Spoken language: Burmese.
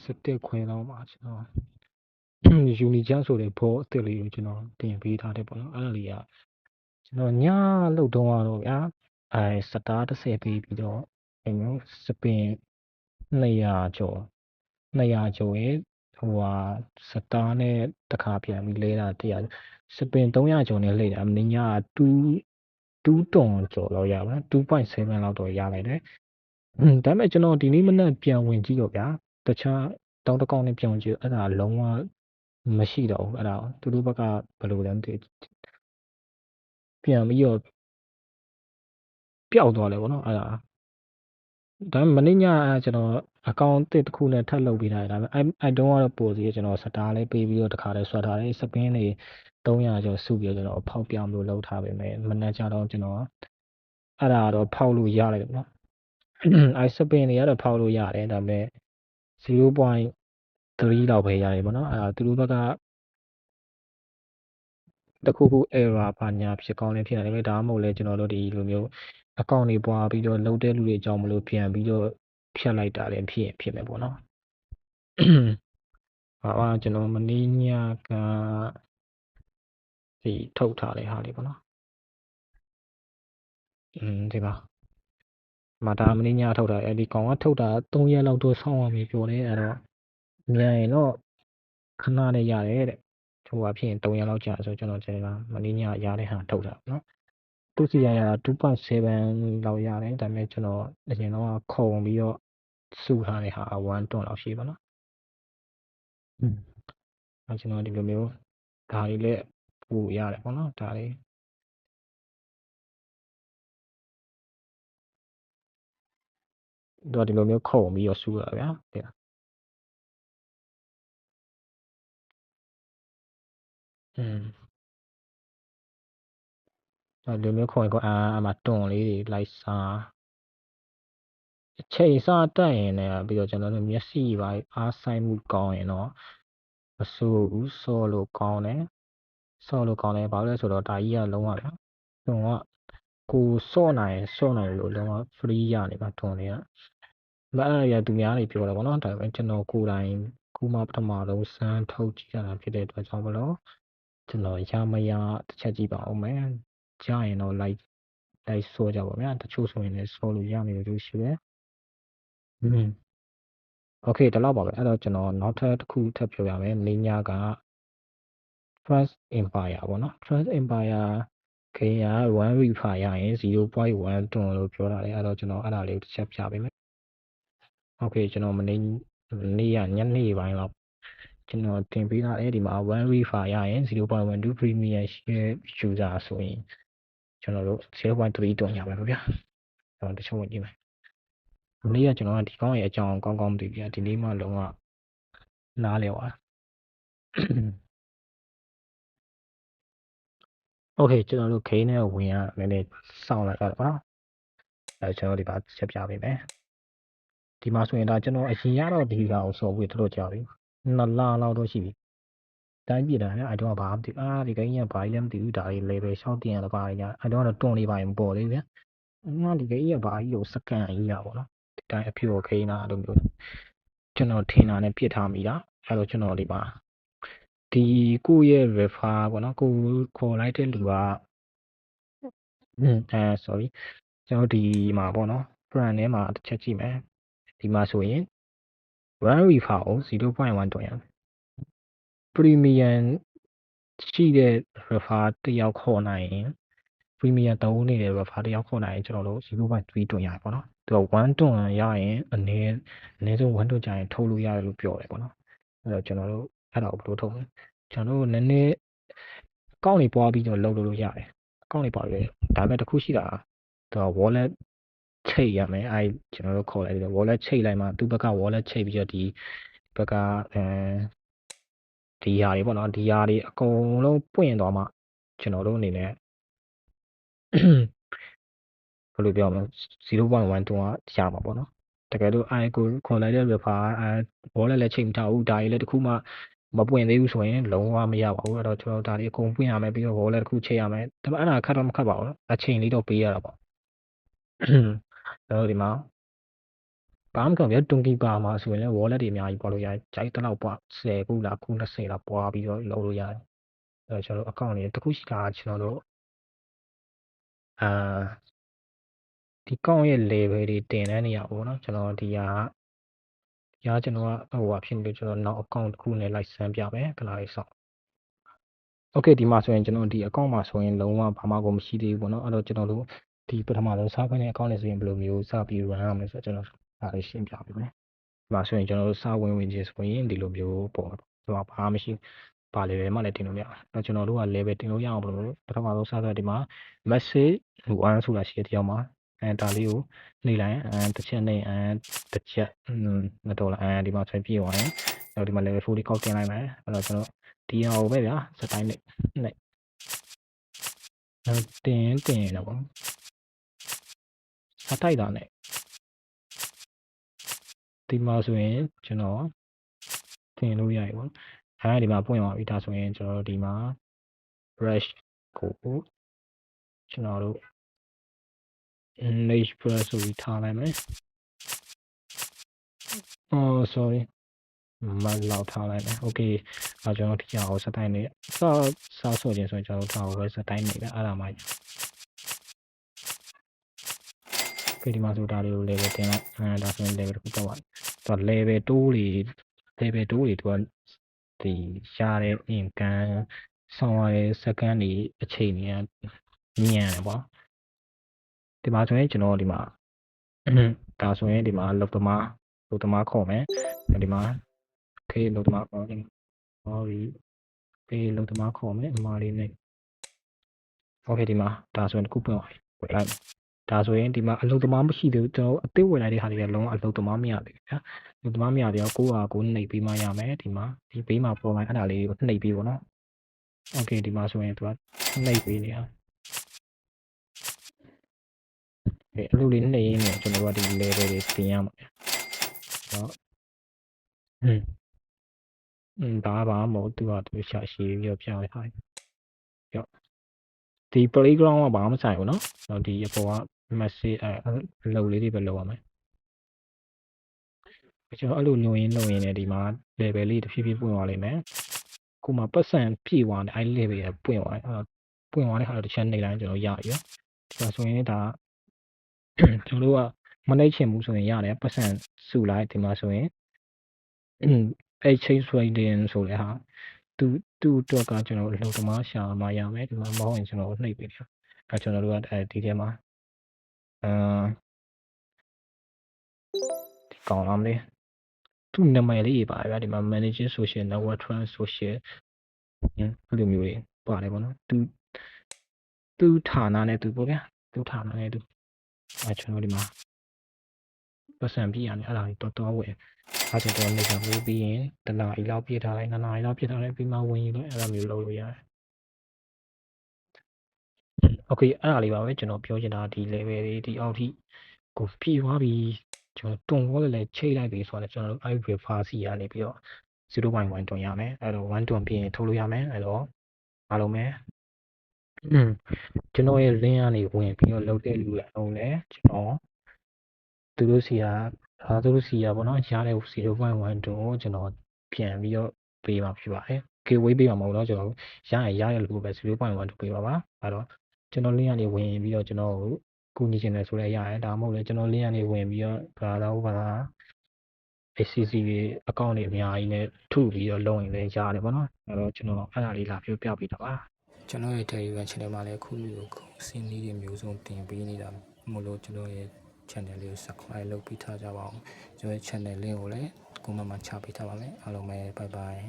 17ခွဲလောက်မှာကျွန်တော်ယူနီချမ်းဆိုတဲ့ဘောအစ်စ်လေးကိုကျွန်တော်တင်ပေးထားတယ်ပေါ့နော်အဲ့ဒါလေးကကျွန်တော်ညလောက်တော့ကတော့ဗျာစတား30ပေးပြီးတော့မျိုးစပင်200ကျော်ရဲ့ဟိုဟာစတားနဲ့တခါပြန်ပြီးလဲတာ100စပင်300ကျော်နဲ့လဲတာမင်းည2တွန်ကျော်လောက်ရပါ2.7 လောက်တော့ရလိုက်တယ်ဒါပေမဲ့ကျွန်တော်ဒီနေ့မနက်ပြန်ဝင်ကြည့်တော့ဗျာတခြားတောင်းတကောင်းနဲ့ပြန်ဝင်ကြည့်အဲ့ဒါလုံးဝမရှိတော့ဘူးအဲ့ဒါသူတို့ဘက်ကဘယ်လိုလဲမသိပြန်ပြီးတော့ပျောက်သွားတယ်ဗောနော်အဲ့ဒါဒါပေမဲ့မနေ့ညကျွန်တော်အကောင့်တစ်ခုနဲ့ထပ်လုပ်ပေးထားတယ်ဒါပေမဲ့အဲ့တုန်းကတော့ပို့စီကျွန်တော်စတားလေးပေးပြီးတော့တခါတည်းဆွဲထားတယ်စပင်းတွေ300ကျော်စုပြီးတော့ကျွန်တော်ဖောက်ပြောင်းလို့လုပ်ထားပေမဲ့မနေ့ကျတော့ကျွန်တော်အဲ့ဒါတော့ဖောက်လို့ရလိုက်တယ်နော်အဲ့စပင်းတွေကတော့ဖောက်လို့ရတယ်ဒါပေမဲ့0.3လောက်ပဲရတယ်ဗောနော်အဲ့ဒါသူတို့ဘက်ကတခုခု error ဘာညာဖြစ်ကောင်းလည်းဖြစ်နိုင်တယ်ဒါမှမဟုတ်လဲကျွန်တော်တို့ဒီလိုမျိုးအကောင့်တွေပွားပြီးတော့လုတ်တဲ့လူတွေအကြောင်းမလို့ပြန်ပြီးတော့ဖြတ်လိုက်တာလည်းဖြစ်မယ်ပေါ့နော်ဟာကျွန်တော်မနေ့ညကဒီထုတ်ထားတဲ့ဟာလေးပေါ့နော်ဒီပါမဒါမနေ့ညထုတ်တာအဲ့ဒီကောင်ကထုတ်တာ3ရက်လောက်တော့ဆောင်းရပြီပြောတယ်အဲ့တော့မြန်ရင်တော့ခဏနဲ့ရတယ်တဲ့ဟိုဟာဖြစ်ရင်3ရက်လောက်ကြာဆိုကျွန်တော်ကျွန်တော်မနေ့ညရတဲ့ဟာထုတ်တာနော်သူစီရ2.7 လောက်ရတယ်ဒါပေမဲ့ကျွန်တော်အရင်တော့ခုံပြီးတော့စုထားတဲ့ဟာ1တွန်လောက်ရှိပါတော့ကျွန်တော်ဒီလိုမျိုးဒါတွေလည်းပို့ရတယ်ပေါ့နော်ဒါလေးတော့ဒီလိုမျိုးခုံပြီးတော့စုရဗျာဒီဒီလိုမျိုးခုံရင်အမှတွန်လေးတွေလိုက်စားအချိန်စားတက်ရင်လည်းပြီးတော့ကျွန်တော်တို့မျက်စိပါအားဆိုင်မှုကောင်းရင်တော့မဆိုးဘူးစောလို့ကောင်းတယ်ဘာလို့လဲဆိုတော့ဒါကြီးကလုံးဝဗျာတွန်ကကိုစော့နိုင်လို့လုံးဝ free ရနေပါတွန်တွေကမအဲ့ရသူများတွေပြောတယ်ဗောနော်ဒါပေမဲ့ကျွန်တော်ကိုယ်တိုင်ခုမှပထမဆုံးစမ်းထုတ်ကြည့်ရတာဖြစ်တဲ့အတွက်ကြောင့်မလို့ကျွန်တော်ရမရတစ်ချက်ကြည့်ပါဦးမယ်ကြားရင်တော့လိုက်စောကြပါဗျာတချို့ဆိုရင်လည်းစောလို့ရနေလို့ရှိတယ်โอเคဒီလောက်ပါပဲအဲ့တော့ကျွန်တော်နောက်ထပ်တစ်ခုထပ်ပြောရမယ်မင်းညက Trust Empire ပေါ့နော် Trust Empire ခေရ1 refer ရရင် 0.1 တွန်လို့ပြောတာလေအဲ့တော့ကျွန်တော်အဲ့ဒါလေးတစ်ချက်ပြပေးမယ်โอเคကျွန်တော်မနေ့ညနေပိုင်းလောက်ကျွန်တော်တင်ပေးထားတယ်ဒီမှာ1 refer ရရင် 0.12 premium share user ဆိုရင်ကျွန်တော်တို့ 0.3 တွန်ရပါမယ်ဗျာကျွန်တော်တချို့ဝင်ကြည့်မယ်မနေ့ကကျွန်တော်ကဒီကောင်းရဲ့အကြောင်းကောင်းမသိဘူးဗျာဒီနေ့မှလုံးဝနားလည်သွားโอเคကျွန်တော်တို့ဂိမ်းနဲ့ဝင်ရနည်းနည်းစောင့်လိုက်တော့ပါကျွန်တော်ဒီမှာချက်ပြပေးမယ်ဒီမှာဆိုရင်ဒါကျွန်တော်အရင်ရတော့ဒီကောင်စော်ပြီးတော်တော်ကြာပြီ2လလောက်တော့ရှိပြီတိုင်းပြည်တာနဲ့အဲ့တော့ဘာမှမသိဒီဂိမ်းကဘာကြီးလဲမသိဘူးဒါလေး level ရှောက်တင်ရတော့ပါညာအဲ့တော့တွန်လေးပါရင်ပေါ်သေးဗျာဒီဂိမ်းကဘာကြီးကိုစကန်ကြီးရပါတော့ဒီတိုင်းအဖြူဂိမ်းတာအဲ့လိုမျိုးကျွန်တော်ထင်တာနဲ့ပြစ်ထားမိတာအဲ့တော့ကျွန်တော်ဒီမှာဒီကိုရဲ့ refer ပေါ့နော်ကိုခေါ်လိုက်တဲ့လူကsorry ကျွန်တော်ဒီမှာပေါ့နော် brand ထဲမှာတစ်ချက်ကြည့်မယ်ဒီမှာဆိုရင်1 refer ကို 0.1 တွန်ရမယ် premium ရှိတဲ့ refer တယောက်ခေါ်နိုင်ရင် premium သုံးနေတဲ့ refer တယောက်ခေါ်နိုင်ရင်ကျွန်တော်တို့ 0.3 တွန်ရတယ်ပေါ့နော်သူက1တွန်ရရင်အနည်းဆုံး1တွန်ကြရင်ထုတ်လို့ရတယ်လို့ပြောတယ်ပေါ့နော်အဲ့တော့ကျွန်တော်တို့အဲ့ဒါကိုဘယ်လိုထုတ်လဲကျွန်တော်တို့နည်းနည်းအကောင့်တွေပွားပြီးတော့လုပ်လို့ရတယ်အကောင့်တွေပွားပြီးဒါပေမဲ့တစ်ခုရှိတာသူက wallet ချိတ်ရမယ်ကျွန်တော်တို့ခေါ်လိုက်တယ် wallet ချိတ်လိုက်မှသူ့ဘက်က wallet ချိတ်ပြီးတော့ဒီဘက်ကဒီဟာတွေပေါ့နော်ဒီဟာတွေအကုန်လုံးပွင့်သွားမှကျွန်တော်တို့အနေနဲ့ဘယ်လိုပြောမလဲ 0.1 တွန်းကရမှာပေါ့နော်တကယ်လို့ကိုခေါ်လိုက်တဲ့ refer wallet လည်းချိန်မထားဘူးဒါကြီးလည်းတစ်ခုမှမပွင့်သေးဘူးဆိုရင်လုံးဝမရပါဘူးအဲ့တော့ကျွန်တော်ဒါလေးအကုန်ပွင့်ရမယ်ပြီးတော့ wallet တစ်ခုချိန်ရမယ်ဒါပေမဲ့အဲ့ဒါခက်တော့မခက်ပါဘူးနော်အချိန်လေးတော့ပေးရတာပေါ့ကျွန်တော်ဒီမှာ ဘာမှမပြောဗျာတွန်ကီပါမှာဆိုရင်လည်း wallet တွေအများကြီးပွားလို့ရတယ်ဂျိုက်တစ်လောက်ပွား10ခုလားခု20လားပွားပြီးတော့လုပ်လို့ရတယ်ကျွန်တော်တို့ account တွေတစ်ခုရှိတာကျွန်တော်တို့ဒီ account ရဲ့ level တွေတင်တဲ့နေရာပေါ့နော်ကျွန်တော်ဒီဟာကျွန်တော်ကဟိုဟာဖြစ်နေလို့ကျွန်တော်နောက် account တစ်ခုနဲ့လိုက်စမ်းပြမယ်ခဏလေးစောင့် Okay ဒီမှာဆိုရင်ကျွန်တော်ဒီ account မှာဆိုရင်လုံးဝဘာမှကိုမရှိသေးဘူးပေါ့နော်အဲ့တော့ကျွန်တော်တို့ဒီပထမဆုံးစခွင့်တဲ့ account နဲ့ဆိုရင်ဘယ်လိုမျိုးစပြီး run ရမလဲဆိုတော့ကျွန်တော်ဒါလေးရှင်းပြပေးမယ်ဒီမှာဆိုရင်ကျွန်တော်တို့စဝင်ချင်းဆိုရင်ဒီလိုမျိုးပေါ့ဒီမှာဘာမှမရှိပါ level မှလည်းတင်လို့မရအဲ့တော့ကျွန်တော်တို့က level တင်လို့ရအောင်ဘယ်လိုပထမဆုံးစဆိုဒီမှာ message 1ဆိုတာရှိတဲ့တရားမှာဒါလေးကိုနှိပ်လိုက်တစ်ချက်နှိပ်တစ်ချက်မတော်လားဒီမှာဆိုပြည့်သွားတယ်အဲ့တော့ဒီမှာ level 4လေးကောက်တင်လိုက်မယ်အဲ့တော့ကျွန်တော်ဒီဟာကိုပဲဗျာစတိုင်းနဲ့တင်ရတော့ပေါ့အတိုက်တာနဲ့ဒီမှာဆိုရင်ကျွန်တော်တင်လို့ရပြီပေါ့ဒီမှာပွင့်သွားပြီဒါဆိုရင်ကျွန်တော်ဒီမှာ brush ကိုကျွန်တော်တို့ image brush ဆိုပြီးထားလိုက်မယ်sorry မလောက်ထားလိုက်မယ် okay ကျွန်တော်ဒီဟာကိုစတိုင်းနဲ့စဆိုခြင်းဆိုရင်ကျွန်တော်ထားကိုပဲစတိုင်းနေပဲအဲ့ဒါမှဒီမှာဆိုတာတွေကို level တင်လိုက်ဒါဆိုရင် level တစ်ခုတော့သူက level 2တွေသူကဒီရတဲ့ income ဆောင်ရတဲ့ second တွေအချိန်တွေမြန်တယ်ပေါ့ဒီမှာဆိုရင်ကျွန်တော်ဒီမှာဒါဆိုရင်ဒီမှာလုတ်သမားခေါ်မယ်ဒီမှာ okay လုတ်သမားခေါ်တယ် sorry ပေးလုတ်သမားခေါ်မယ်အမှားလေးနဲ့ okay ဒီမှာဒါဆိုရင်တစ်ခုပွင့်သွားပြီဝင်လိုက်ဒါဆိုရင်ဒီမှာအလုတ်သမားမရှိသေးဘူးကျွန်တော်အသေးဝင်လိုက်တဲ့ဟာတွေကလုံးဝအလုတ်သမားမရသေးဘူးဗျာအလုတ်သမားမရသေးတော့ကိုနှိပ်ပြီးမှရမယ်ဒီမှာဒီဘေးမှာပေါ်လာအဲ့ဒါလေးကိုနှိပ်ပြီးပေါ့နော် okay ဒီမှာဆိုရင်သူကနှိပ်ပြီးနေတာအလုပ်လေးနှိပ်ရင်းနဲ့ကျွန်တော်တို့ကဒီ level တွေပြင်ရမှာဒါဘာမဟုတ်သူကသူရှာရှည်ပြီးတော့ပြောင်းလိုက်ထားဒီ playground ကဘာမှမဆိုင်ဘူးနော်ဒီအပေါ်က message အလုပ်လေးတွေပဲလုပ်ရမယ်ကျွန်တော်အဲ့လိုညွှန်ရင်းနဲ့ဒီမှာ level လေးတစ်ဖြည်းဖြည်းပွင့်သွားလိမ့်မယ်ခုမှပတ်စံပြည့်သွားတယ်အဲ့ level ကပွင့်သွားတယ်ပွင့်သွားတဲ့ဟာတော့တစ်ချက်နှိပ်လိုက်ကျွန်တော်ရပြီဒါဆိုရင်ဒါကျွန်တော်တို့ကမနှိပ်ချင်ဘူးဆိုရင်ရတယ်ပတ်စံစုလိုက်ဒီမှာဆိုရင်exchange trading ဆိုတဲ့ဟာသူ့အတွက်ကကျွန်တော်လုံသမားရှာမှရမယ်ဒီမှာမဟုတ်ရင်ကျွန်တော်နှိပ်ပေးတယ်ကျွန်တော်တို့ကဒီထဲမှာဒီကောင်းလားမလဲသူ့နာမည်လေးပါဗျာဒီမှာ managing social network trans social ဘယ်လိုမျိုးလေးပါတယ်ပေါ့နော်သူဌာနနဲ့သူပေါ့ဗျာသူဌာနနဲ့သူကျွန်တော်ဒီမှာပတ်စံပြရတယ်အဲ့ဒါကြီးတော်ဝင်အဲ့ကျွန်တော်နေကမိုးပြီးရင်တနာရီလောက်ပြည့်ထားလိုက်2နာရီလောက်ပြည့်ထားလိုက်ပြီးမှဝင်ရင်လည်းအဲ့လိုမျိုးလုပ်လို့ရတယ်okay အဲ့ဒါလေးပါပဲကျွန်တော်ပြောချင်တာဒီ level တွေဒီအောက်ထိကိုပြည့်သွားပြီကျွန်တော်တွန်ဝေါ်လည်းချိတ်လိုက်ပြီဆိုတော့ကျွန်တော်တို့ i refer စီရနေပြီးတော့ 0.1 တွန်ရမယ်အဲ့တော့1တွန်ပြီးရင်ထုတ်လို့ရမယ်အဲ့တော့အားလုံးပဲကျွန်တော်ရဲ့ link ကနေဝင်ပြီးတော့လုပ်တဲ့လူတွေအောင်လဲကျွန်တော်သူတို့စီကပေါ့နော်ရတဲ့ 0.1 တွန်ကိုကျွန်တော်ပြန်ပြီးတော့ပေးပါဖြစ်ပါတယ် giveaway ပေးမှာမဟုတ်တော့ကျွန်တော်ရတဲ့လူကိုပဲ 0.1 တွန်ပေးပါပါအဲ့တော့ကျွန်တော် link ကနေဝင်ပြီးတော့ကျွန်တော်ကူညီချင်တယ်ဆိုလည်းရတယ်ဒါမှမဟုတ်လည်းကျွန်တော် link ကနေဝင်ပြီးတော့ဘာသာ ACC တွေ account တွေအများကြီးနဲ့ထုပြီးတော့လုပ်ရင်လည်းရတယ်ပေါ့နော်အဲ့တော့ကျွန်တော်အဲ့ဒါလေးလာပြောပြပေးတာပါကျွန်တော်ရဲ့ Telegram channel မှာလည်းခုလိုစင်းလေးတွေမျိုးစုံတင်ပေးနေတာမို့လို့ကျွန်တော်ရဲ့ channel လေးကို subscribe လုပ်ပြီးထားကြပါအောင်ကျွန်တော်ရဲ့ channel link ကိုလည်းcomment မှာချပေးထားပါမယ်အားလုံးပဲ bye bye